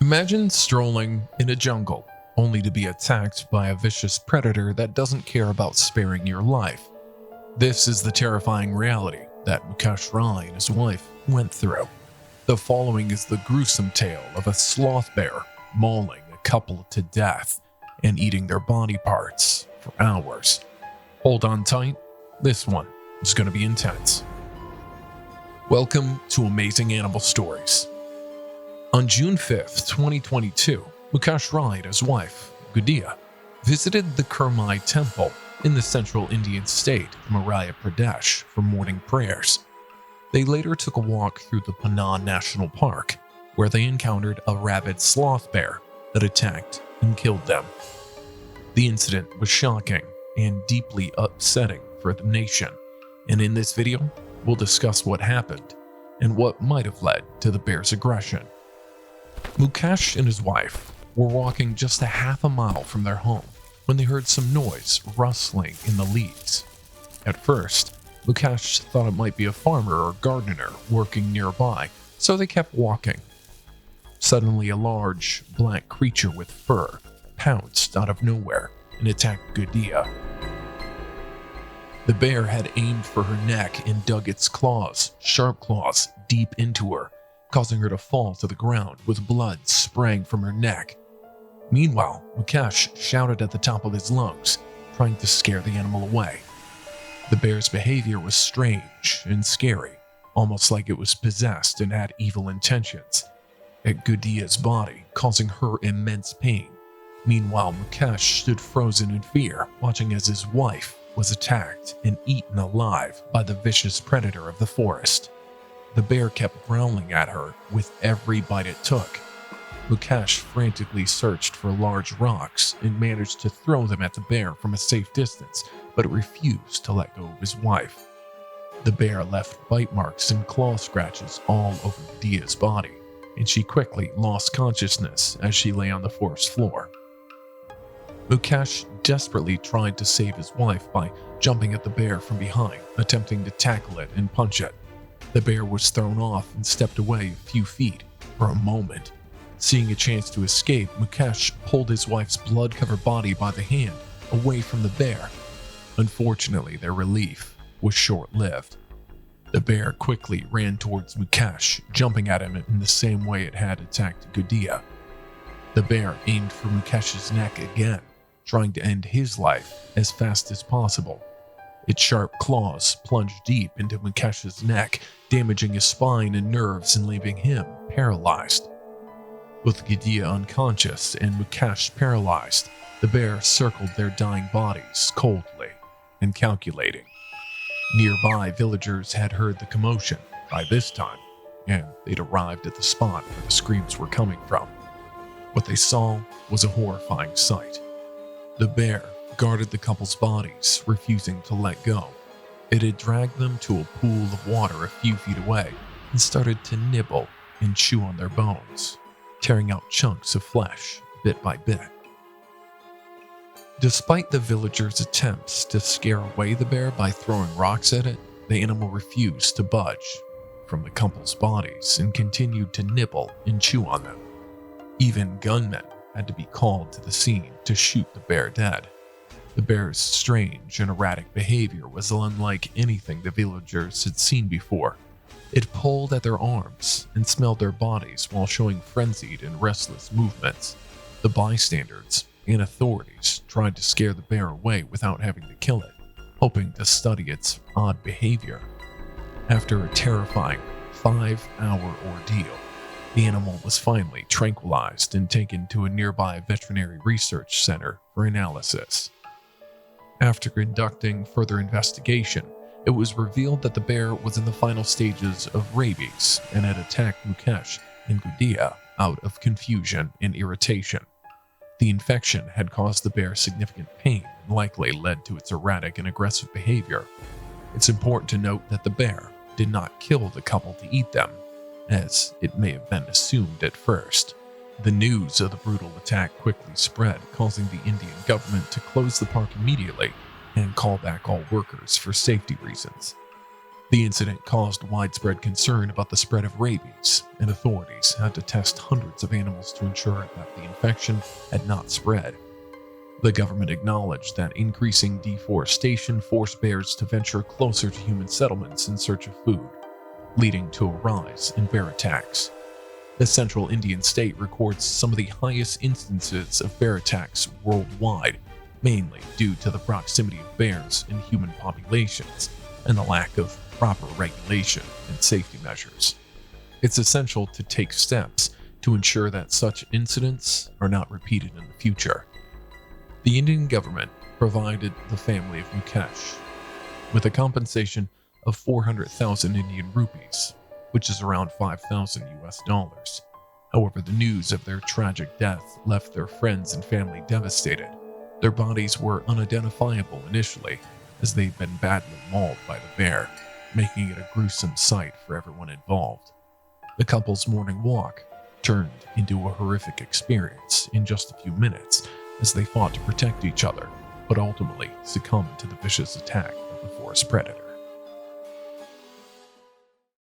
Imagine strolling in a jungle, only to be attacked by a vicious predator that doesn't care about sparing your life. This is the terrifying reality that Mukesh Rai and his wife went through. The following is the gruesome tale of a sloth bear mauling a couple to death and eating their body parts for hours. Hold on tight, this one is going to be intense. Welcome to Amazing Animal Stories. On June 5th, 2022, Mukesh Rai and his wife, Gudia, visited the Kurmai Temple in the central Indian state of Madhya Pradesh for morning prayers. They later took a walk through the Panna National Park, where they encountered a rabid sloth bear that attacked and killed them. The incident was shocking and deeply upsetting for the nation, and in this video, we'll discuss what happened and what might have led to the bear's aggression. Mukesh and his wife were walking just a half a mile from their home when they heard some noise rustling in the leaves. At first, Mukesh thought it might be a farmer or gardener working nearby, so they kept walking. Suddenly, a large, black creature with fur pounced out of nowhere and attacked Gudia. The bear had aimed for her neck and dug its sharp claws, deep into her, causing her to fall to the ground with blood spraying from her neck. Meanwhile, Mukesh shouted at the top of his lungs, trying to scare the animal away. The bear's behavior was strange and scary, almost like it was possessed and had evil intentions, at Gudia's body, causing her immense pain. Meanwhile, Mukesh stood frozen in fear, watching as his wife was attacked and eaten alive by the vicious predator of the forest. The bear kept growling at her with every bite it took. Mukesh frantically searched for large rocks and managed to throw them at the bear from a safe distance, but it refused to let go of his wife. The bear left bite marks and claw scratches all over Gudia's body, and she quickly lost consciousness as she lay on the forest floor. Mukesh desperately tried to save his wife by jumping at the bear from behind, attempting to tackle it and punch it. The bear was thrown off and stepped away a few feet for a moment. Seeing a chance to escape, Mukesh pulled his wife's blood-covered body by the hand away from the bear. Unfortunately, their relief was short-lived. The bear quickly ran towards Mukesh, jumping at him in the same way it had attacked Gudia. The bear aimed for Mukesh's neck again, trying to end his life as fast as possible. Its sharp claws plunged deep into Mukesh's neck, damaging his spine and nerves and leaving him paralyzed. With Gudia unconscious and Mukesh paralyzed, the bear circled their dying bodies coldly and calculating. Nearby villagers had heard the commotion by this time, and they'd arrived at the spot where the screams were coming from. What they saw was a horrifying sight. The bear guarded the couple's bodies, refusing to let go. It had dragged them to a pool of water a few feet away and started to nibble and chew on their bones, tearing out chunks of flesh bit by bit. Despite the villagers' attempts to scare away the bear by throwing rocks at it, the animal refused to budge from the couple's bodies and continued to nibble and chew on them. Even gunmen had to be called to the scene to shoot the bear dead. The bear's strange and erratic behavior was unlike anything the villagers had seen before. It pulled at their arms and smelled their bodies while showing frenzied and restless movements. The bystanders and authorities tried to scare the bear away without having to kill it, hoping to study its odd behavior. After a terrifying 5-hour ordeal, the animal was finally tranquilized and taken to a nearby veterinary research center for analysis. After conducting further investigation, it was revealed that the bear was in the final stages of rabies and had attacked Mukesh and Gudia out of confusion and irritation. The infection had caused the bear significant pain and likely led to its erratic and aggressive behavior. It's important to note that the bear did not kill the couple to eat them, as it may have been assumed at first. The news of the brutal attack quickly spread, causing the Indian government to close the park immediately and call back all workers for safety reasons. The incident caused widespread concern about the spread of rabies, and authorities had to test hundreds of animals to ensure that the infection had not spread. The government acknowledged that increasing deforestation forced bears to venture closer to human settlements in search of food, leading to a rise in bear attacks. The central Indian state records some of the highest instances of bear attacks worldwide, mainly due to the proximity of bears in human populations and the lack of proper regulation and safety measures. It's essential to take steps to ensure that such incidents are not repeated in the future. The Indian government provided the family of Mukesh with a compensation of 400,000 Indian rupees, which is around $5,000. However, the news of their tragic death left their friends and family devastated. Their bodies were unidentifiable initially, as they'd been badly mauled by the bear, making it a gruesome sight for everyone involved. The couple's morning walk turned into a horrific experience in just a few minutes as they fought to protect each other, but ultimately succumbed to the vicious attack of the forest predator.